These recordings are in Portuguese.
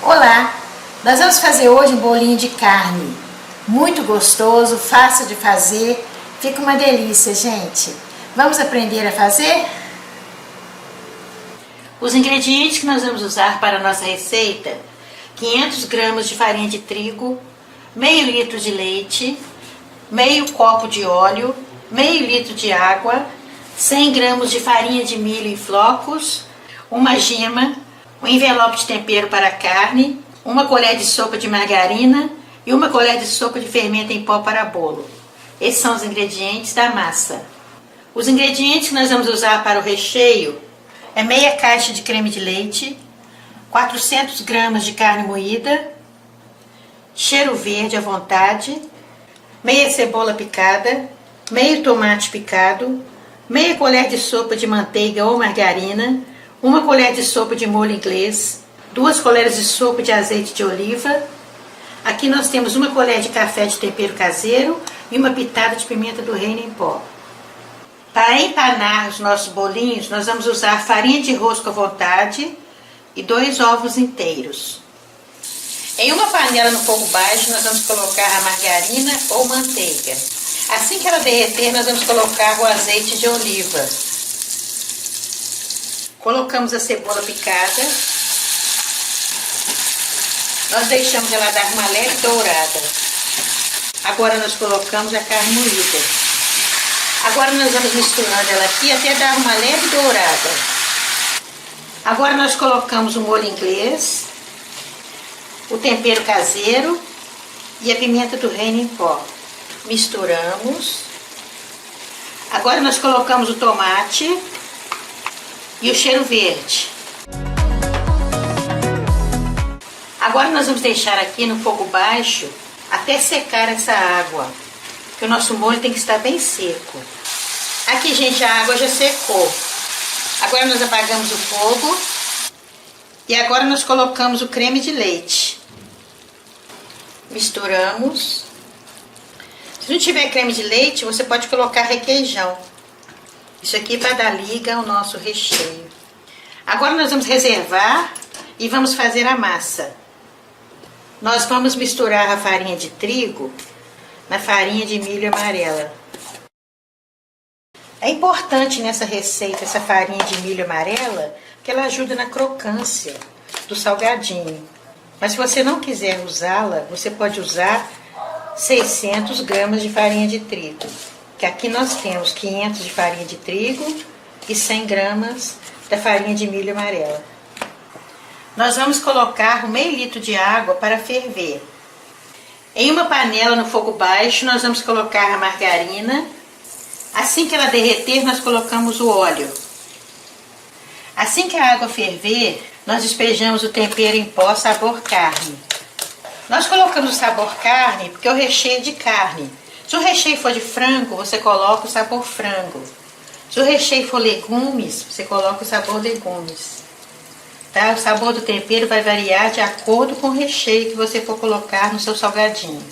Olá! Nós vamos fazer hoje um bolinho de carne muito gostoso, fácil de fazer, fica uma delícia, gente. Vamos aprender a fazer? Os ingredientes que nós vamos usar para a nossa receita: 500 gramas de farinha de trigo, meio litro de leite, meio copo de óleo, meio litro de água, 100 gramas de farinha de milho em flocos, uma gema, um envelope de tempero para carne, uma colher de sopa de margarina e uma colher de sopa de fermento em pó para bolo. Esses são os ingredientes da massa. Os ingredientes que nós vamos usar para o recheio é meia caixa de creme de leite, 400 gramas de carne moída, cheiro verde à vontade, meia cebola picada, meio tomate picado, meia colher de sopa de manteiga ou margarina, uma colher de sopa de molho inglês, 2 colheres de sopa de azeite de oliva. Aqui nós temos uma colher de café de tempero caseiro e uma pitada de pimenta do reino em pó. Para empanar os nossos bolinhos, nós vamos usar farinha de rosca à vontade e 2 ovos inteiros. Em uma panela no fogo baixo, nós vamos colocar a margarina ou manteiga. Assim que ela derreter, nós vamos colocar o azeite de oliva. Colocamos a cebola picada. Nós deixamos ela dar uma leve dourada. Agora nós colocamos a carne moída. Agora nós vamos misturando ela aqui até dar uma leve dourada. Agora nós colocamos o molho inglês, o tempero caseiro e a pimenta do reino em pó. Misturamos. Agora nós colocamos o tomate e o cheiro verde. Agora nós vamos deixar aqui no fogo baixo até secar essa água, porque o nosso molho tem que estar bem seco. Aqui, gente, a água já secou. Agora nós apagamos o fogo e agora nós colocamos o creme de leite. Misturamos. Se não tiver creme de leite, você pode colocar requeijão. Isso aqui para dar liga ao nosso recheio. Agora nós vamos reservar e vamos fazer a massa. Nós vamos misturar a farinha de trigo na farinha de milho amarela. É importante nessa receita essa farinha de milho amarela, porque ela ajuda na crocância do salgadinho. Mas se você não quiser usá-la, você pode usar 600 gramas de farinha de trigo. Que aqui nós temos 500 de farinha de trigo e 100 gramas da farinha de milho amarela. Nós vamos colocar meio litro de água para ferver. Em uma panela no fogo baixo, nós vamos colocar a margarina. Assim que ela derreter, nós colocamos o óleo. Assim que a água ferver, nós despejamos o tempero em pó sabor carne. Nós colocamos o sabor carne porque o recheio é de carne. Se o recheio for de frango, você coloca o sabor frango. Se o recheio for legumes, você coloca o sabor legumes. Tá? O sabor do tempero vai variar de acordo com o recheio que você for colocar no seu salgadinho.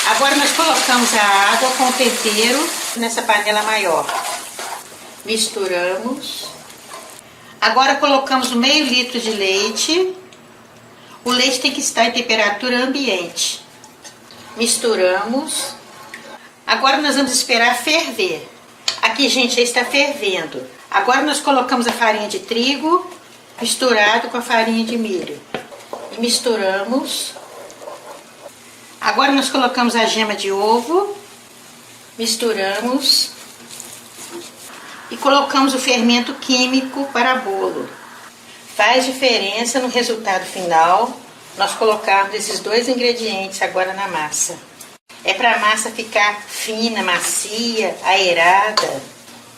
Agora nós colocamos a água com o tempero nessa panela maior. Misturamos. Agora colocamos o meio litro de leite. O leite tem que estar em temperatura ambiente. Misturamos. Agora nós vamos esperar ferver. Aqui, gente, já está fervendo. Agora nós colocamos a farinha de trigo misturado com a farinha de milho. E misturamos. Agora nós colocamos a gema de ovo. Misturamos. E colocamos o fermento químico para bolo. Faz diferença no resultado final nós colocarmos esses 2 ingredientes agora na massa. É para a massa ficar fina, macia, aerada.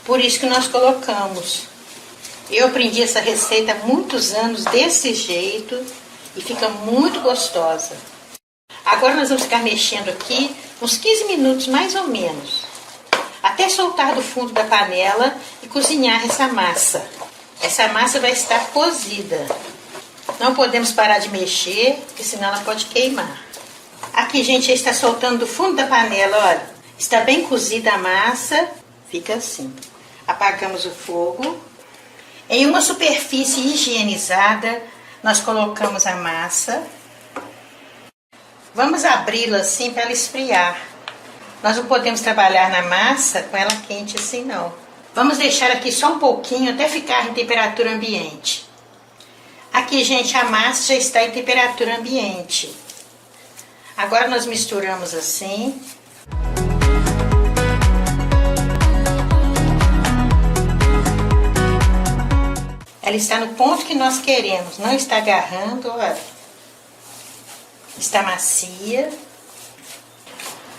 Por isso que nós colocamos. Eu aprendi essa receita há muitos anos desse jeito e fica muito gostosa. Agora nós vamos ficar mexendo aqui uns 15 minutos mais ou menos, até soltar do fundo da panela e cozinhar essa massa. Essa massa vai estar cozida. Não podemos parar de mexer, porque senão ela pode queimar. Aqui, gente, já está soltando do fundo da panela, olha. Está bem cozida a massa, fica assim. Apagamos o fogo. Em uma superfície higienizada, Nós colocamos a massa. Vamos abri-la assim para ela esfriar. Nós não podemos trabalhar na massa com ela quente assim não. Vamos deixar aqui só um pouquinho até ficar em temperatura ambiente. Aqui, gente, a massa já está em temperatura ambiente. Agora nós misturamos assim. Ela está no ponto que nós queremos, não está agarrando, olha. Está macia.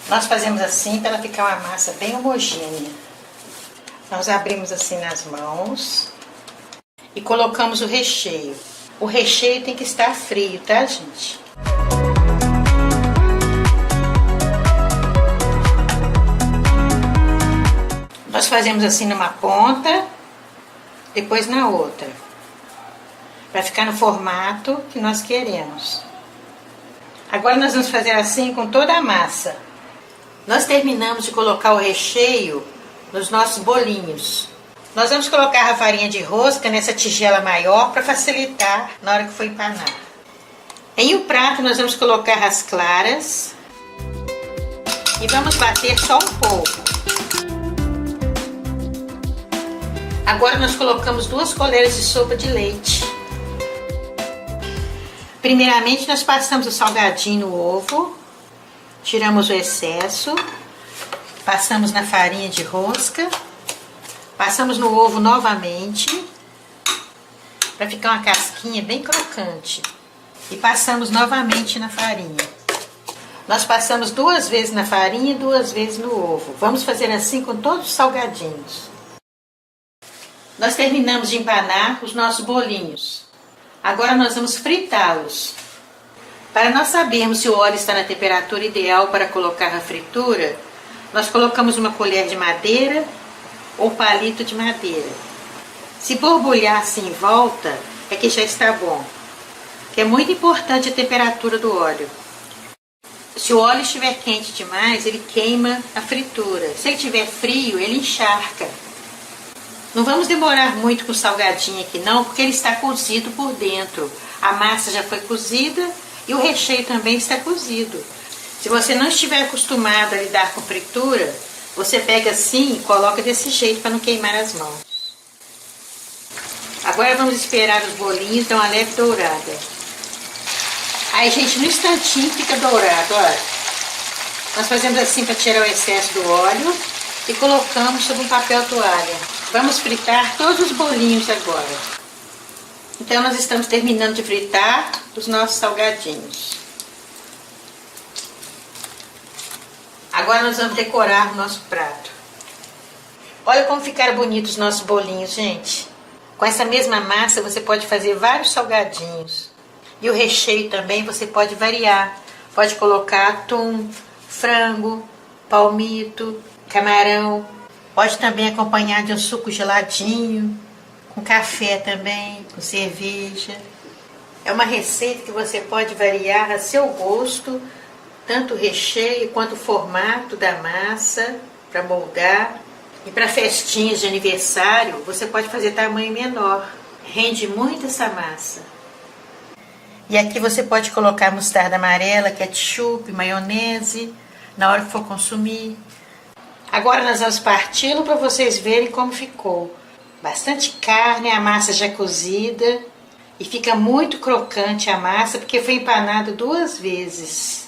Nós fazemos assim para ela ficar uma massa bem homogênea. Nós abrimos assim nas mãos e colocamos o recheio. O recheio tem que estar frio, tá, gente? Nós fazemos assim numa ponta, depois na outra, para ficar no formato que nós queremos. Agora nós vamos fazer assim com toda a massa. Nós terminamos de colocar o recheio nos nossos bolinhos. Nós vamos colocar a farinha de rosca nessa tigela maior para facilitar na hora que for empanar. Em um prato nós vamos colocar as claras e vamos bater só um pouco. Agora nós colocamos 2 colheres de sopa de leite. Primeiramente nós passamos o salgadinho no ovo, tiramos o excesso, passamos na farinha de rosca, passamos no ovo novamente, para ficar uma casquinha bem crocante. E passamos novamente na farinha. Nós passamos 2 vezes na farinha e 2 vezes no ovo. Vamos fazer assim com todos os salgadinhos. Nós terminamos de empanar os nossos bolinhos. Agora nós vamos fritá-los. Para nós sabermos se o óleo está na temperatura ideal para colocar a fritura, nós colocamos uma colher de madeira ou palito de madeira. Se borbulhar assim em volta, é que já está bom. Que é muito importante a temperatura do óleo. Se o óleo estiver quente demais, ele queima a fritura. Se ele estiver frio, ele encharca. Não vamos demorar muito com o salgadinho aqui não, porque ele está cozido por dentro. A massa já foi cozida e o recheio também está cozido. Se você não estiver acostumado a lidar com fritura, você pega assim e coloca desse jeito para não queimar as mãos. Agora vamos esperar os bolinhos dar uma leve dourada. Aí, gente, no instantinho fica dourado, olha. Nós fazemos assim para tirar o excesso do óleo e colocamos sobre um papel toalha. Vamos fritar todos os bolinhos agora. Então, nós estamos terminando de fritar os nossos salgadinhos. Agora nós vamos decorar o nosso prato. Olha como ficaram bonitos os nossos bolinhos, gente. Com essa mesma massa você pode fazer vários salgadinhos. E o recheio também você pode variar. Pode colocar atum, frango, palmito, camarão. Pode também acompanhar de um suco geladinho, com café também, com cerveja. É uma receita que você pode variar a seu gosto, tanto o recheio quanto o formato da massa, para moldar. E para festinhas de aniversário, você pode fazer tamanho menor. Rende muito essa massa. E aqui você pode colocar mostarda amarela, ketchup, maionese, na hora que for consumir. Agora nós vamos parti-lo para vocês verem como ficou. Bastante carne, a massa já cozida. E fica muito crocante a massa, porque foi empanado 2 vezes.